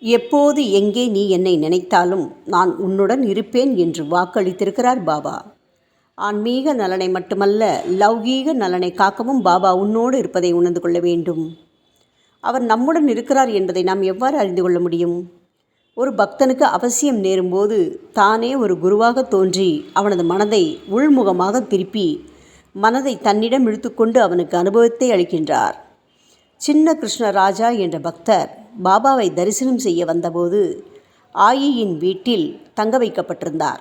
எப்போது எங்கே நீ என்னை நினைத்தாலும் நான் உன்னுடன் இருப்பேன் என்று வாக்களித்திருக்கிறார் பாபா. ஆன்மீக நலனை மட்டுமல்ல, லௌகீக நலனை காக்கவும் பாபா உன்னோடு இருப்பதை உணர்ந்து கொள்ள வேண்டும். அவர் நம்முடன் இருக்கிறார் என்பதை நாம் எவ்வாறு அறிந்து கொள்ள முடியும்? ஒரு பக்தனுக்கு அவசியம் நேரும்போது தானே ஒரு குருவாக தோன்றி அவனது மனதை உள்முகமாக திருப்பி மனதை தன்னிடம் இழுத்துக்கொண்டு அவனுக்கு அனுபவத்தை அளிக்கின்றார். சின்ன கிருஷ்ணராஜா என்ற பக்தர் பாபாவை தரிசனம் செய்ய வந்தபோது ஆயியின் வீட்டில் தங்க வைக்கப்பட்டிருந்தார்.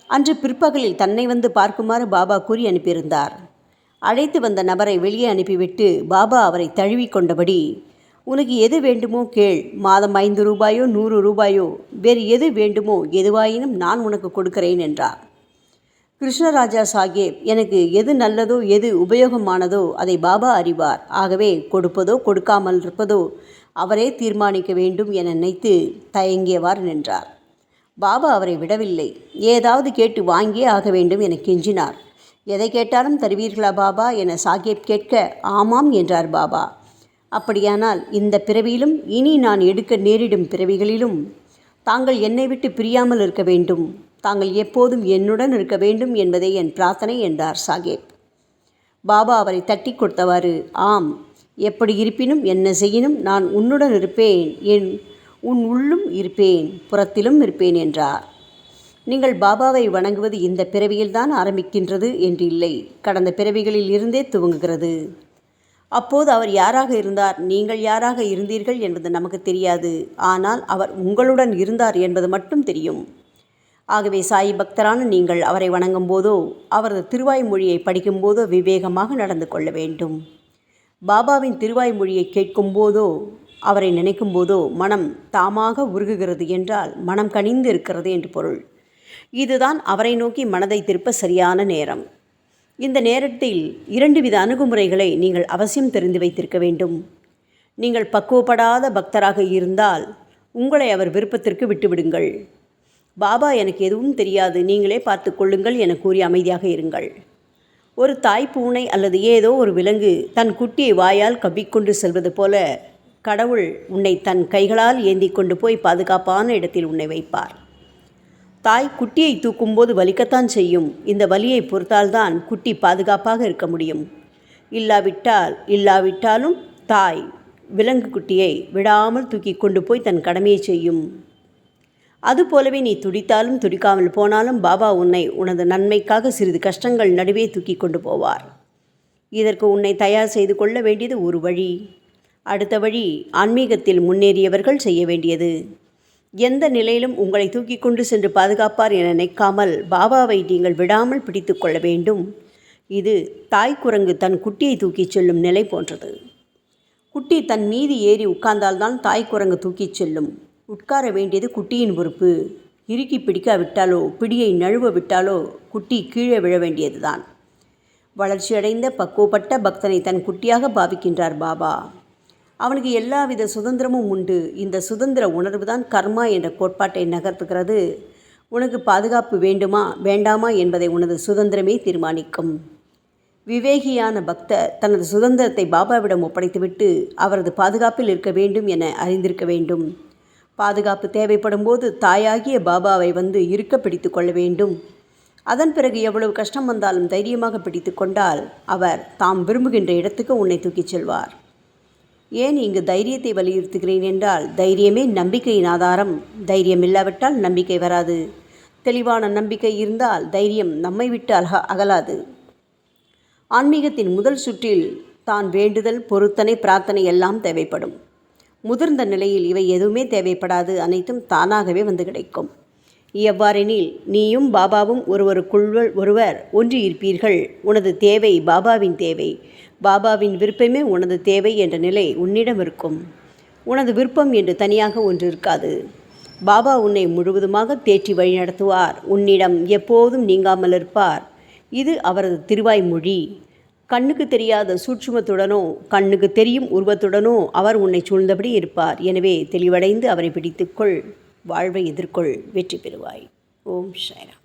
அன்று பிற்பகலில் தன்னை வந்து பார்க்குமாறு பாபா கூறி அனுப்பியிருந்தார். அழைத்து வந்த நபரை வெளியே அனுப்பிவிட்டு பாபா அவரை தழுவி கொண்டபடி, உனக்கு எது வேண்டுமோ கேள், மாதம் 5 ரூபாயோ 100 ரூபாயோ, வேறு எது வேண்டுமோ எதுவாயினும் நான் உனக்கு கொடுக்கிறேன் என்றார். கிருஷ்ணராஜா சாஹேப், எனக்கு எது நல்லதோ எது உபயோகமானதோ அதை பாபா அறிவார். ஆகவே கொடுப்பதோ கொடுக்காமல் இருப்பதோ அவரே தீர்மானிக்க வேண்டும் என நினைத்து தயங்கியவாறு நின்றார். பாபா அவரை விடவில்லை. ஏதாவது கேட்டு வாங்கியே ஆக வேண்டும் என கெஞ்சினார். எதை கேட்டாலும் தருவீர்களா பாபா என சாஹேப் கேட்க, ஆமாம் என்றார் பாபா. அப்படியானால் இந்த பிறவியிலும் இனி நான் எடுக்க நேரிடும் பிறவிகளிலும் தாங்கள் என்னை விட்டு பிரியாமல் இருக்க வேண்டும், தாங்கள் எப்போதும் என்னுடன் இருக்க வேண்டும் என்பதே என் பிரார்த்தனை என்றார் சாஹேப். பாபா அவரை தட்டி கொடுத்தவாறு, ஆம், எப்படி இருப்பினும் என்ன செய்யினும் நான் உன்னுடன் இருப்பேன், உன் உள்ளும் இருப்பேன், புறத்திலும் இருப்பேன் என்றார். நீங்கள் பாபாவை வணங்குவது இந்த பிறவியில்தான் ஆரம்பிக்கின்றது என்று இல்லை, கடந்த பிறவிகளில் இருந்தே துவங்குகிறது. அப்போது அவர் யாராக இருந்தார், நீங்கள் யாராக இருந்தீர்கள் என்பது நமக்கு தெரியாது. ஆனால் அவர் உங்களுடன் இருந்தார் என்பது மட்டும் தெரியும். ஆகவே சாய் பக்தரான நீங்கள் அவரை வணங்கும் போதோ அவரது திருவாய்மொழியை படிக்கும்போதோ விவேகமாக நடந்து கொள்ள வேண்டும். பாபாவின் திருவாய்மொழியை கேட்கும் போதோ அவரை நினைக்கும் போதோ மனம் தாமாக உருகுகிறது என்றால் மனம் கனிந்து இருக்கிறது என்று பொருள். இதுதான் அவரை நோக்கி மனதை திருப்ப சரியான நேரம். இந்த நேரத்தில் 2 வித அணுகுமுறைகளை நீங்கள் அவசியம் தெரிந்து வைத்திருக்க வேண்டும். நீங்கள் பக்குவப்படாத பக்தராக இருந்தால் உங்களை அவர் விருப்பத்திற்கு விட்டுவிடுங்கள். பாபா, எனக்கு எதுவும் தெரியாது, நீங்களே பார்த்து கொள்ளுங்கள் என கூறி அமைதியாக இருங்கள். ஒரு தாய் பூனை அல்லது ஏதோ ஒரு விலங்கு தன் குட்டியை வாயால் கவ்விக்கொண்டு செல்வது போல கடவுள் உன்னை தன் கைகளால் ஏந்தி கொண்டு போய் பாதுகாப்பான இடத்தில் உன்னை வைப்பார். தாய் குட்டியை தூக்கும்போது வலிக்கத்தான் செய்யும். இந்த வலியை பொறுத்தால்தான் குட்டி பாதுகாப்பாக இருக்க முடியும். இல்லாவிட்டாலும் தாய் விலங்கு குட்டியை விடாமல் தூக்கி கொண்டு போய் தன் கடமையை செய்யும். அதுபோலவே நீ துடித்தாலும் துடிக்காமல் போனாலும் பாபா உன்னை உனது நன்மைக்காக சிறிது கஷ்டங்கள் நடுவே தூக்கி கொண்டு போவார். இதற்கு உன்னை தயார் செய்து கொள்ள வேண்டியது ஒரு வழி. அடுத்த வழி ஆன்மீகத்தில் முன்னேறியவர்கள் செய்ய வேண்டியது. எந்த நிலையிலும் உங்களை தூக்கி கொண்டு சென்று பாதுகாப்பார் என நினைக்காமல் பாபாவை நீங்கள் விடாமல் பிடித்து கொள்ள வேண்டும். இது தாய் குரங்கு தன் குட்டியை தூக்கிச் செல்லும் நிலை போன்றது. குட்டி தன் மீது ஏறி உட்கார்ந்தால்தான் தாய் குரங்கு தூக்கிச் செல்லும். உட்கார வேண்டியது குட்டியின் பொறுப்பு. இறுக்கி பிடிக்காவிட்டாலோ பிடியை நழுவ விட்டாலோ குட்டி கீழே விழ வேண்டியதுதான். வளர்ச்சியடைந்த பக்குவப்பட்ட பக்தனை தன் குட்டியாக பாவிக்கின்றார் பாபா. அவனுக்கு எல்லாவித சுதந்திரமும் உண்டு. இந்த சுதந்திர உணர்வு தான் கர்மா என்ற கோட்பாட்டை நகர்த்துகிறது. உனக்கு பாதுகாப்பு வேண்டுமா வேண்டாமா என்பதை உனது சுதந்திரமே தீர்மானிக்கும். விவேகியான பக்தர் தனது சுதந்திரத்தை பாபாவிடம் ஒப்படைத்துவிட்டு அவரது பாதுகாப்பில் இருக்க வேண்டும் என அறிந்திருக்க வேண்டும். பாதுகாப்பு தேவைப்படும் போது தாயாகிய பாபாவை வந்து இருக்க பிடித்து கொள்ள வேண்டும். அதன் பிறகு எவ்வளவு கஷ்டம் வந்தாலும் தைரியமாக பிடித்து கொண்டால் அவர் தாம் விரும்புகின்ற இடத்துக்கு உன்னை தூக்கிச் செல்வார். ஏன் இங்கு தைரியத்தை வலியுறுத்துகிறேன் என்றால், தைரியமே நம்பிக்கையின் ஆதாரம். தைரியம் இல்லாவிட்டால் நம்பிக்கை வராது. தெளிவான நம்பிக்கை இருந்தால் தைரியம் நம்மை விட்டு அகலாது. ஆன்மீகத்தின் முதல் சுற்றில் தான் வேண்டுதல், பொருத்தனை, பிரார்த்தனை எல்லாம் தேவைப்படும். முதிர்ந்த நிலையில் இவை எதுவுமே தேவைப்படாது. அனைத்தும் தானாகவே வந்து கிடைக்கும். எவ்வாறெனில் நீயும் பாபாவும் ஒருவர் ஒன்றி இருப்பீர்கள். உனது தேவை பாபாவின் தேவை, பாபாவின் விருப்பமே உனது தேவை என்ற நிலை உன்னிடம் இருக்கும். உனது விருப்பம் என்று தனியாக ஒன்று இருக்காது. பாபா உன்னை முழுவதுமாக தேற்றி வழிநடத்துவார். உன்னிடம் எப்போதும் நீங்காமல் இருப்பார். இது அவரது திருவாய்மொழி. கண்ணுக்கு தெரியாத சூட்சுமத்துடனோ கண்ணுக்கு தெரியும் உருவத்துடனோ அவர் உன்னை சூழ்ந்தபடி இருப்பார். எனவே தெளிவடைந்து அவரை பிடித்துக்கொள், வாழ்வை எதிர்கொள், வெற்றி பெறுவாய். ஓம் சாய்ராம்.